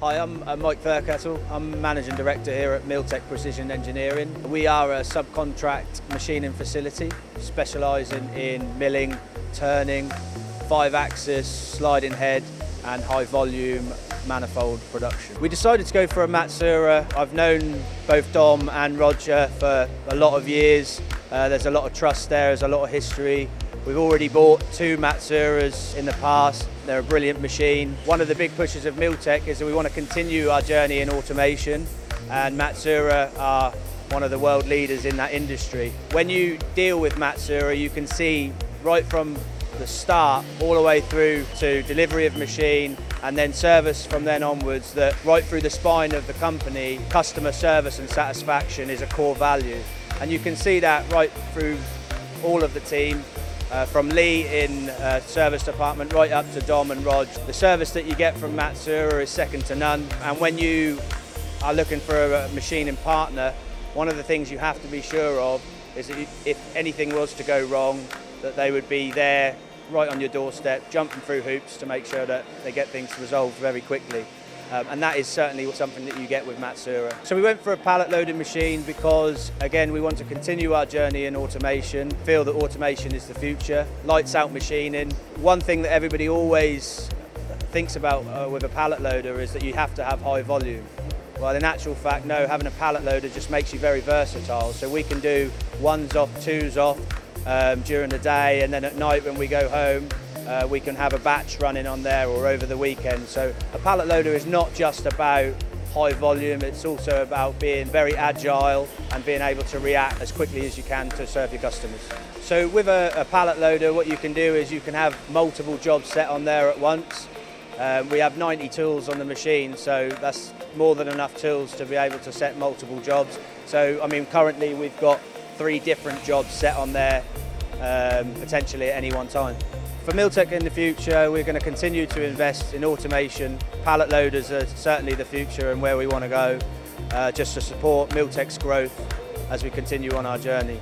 Hi, I'm Mike Thurkettle. I'm Managing Director here at Milltech Precision Engineering. We are a subcontract machining facility specialising in milling, turning, 5-axis, sliding head and high volume manifold production. We decided to go for a Matsuura. I've known both Dom and Roger for a lot of years. There's a lot of trust there, there's a lot of history. We've already bought 2 Matsuuras in the past. They're a brilliant machine. One of the big pushes of Milltech is that we want to continue our journey in automation, and Matsuura are one of the world leaders in that industry. When you deal with Matsuura, you can see right from the start all the way through to delivery of machine and then service from then onwards, that right through the spine of the company, customer service and satisfaction is a core value. And you can see that right through all of the team. From Lee in service department right up to Dom and Rog. The service that you get from Matsuura is second to none, and when you are looking for a machining partner, one of the things you have to be sure of is that if anything was to go wrong, that they would be there right on your doorstep, jumping through hoops to make sure that they get things resolved very quickly. And that is certainly something that you get with Matsuura. So we went for a pallet loading machine because, again, we want to continue our journey in automation, feel that automation is the future, lights out machining. One thing that everybody always thinks about with a pallet loader is that you have to have high volume. Well, in actual fact, no, having a pallet loader just makes you very versatile. So we can do 1s off, 2s off during the day, and then at night when we go home, we can have a batch running on there or over the weekend. So a pallet loader is not just about high volume, it's also about being very agile and being able to react as quickly as you can to serve your customers. So with a pallet loader, what you can do is you can have multiple jobs set on there at once. We have 90 tools on the machine, so that's more than enough tools to be able to set multiple jobs. So, I mean, currently we've got 3 different jobs set on there, potentially at any one time. For Milltech in the future, we're going to continue to invest in automation. Pallet loaders are certainly the future and where we want to go, just to support Milltech's growth as we continue on our journey.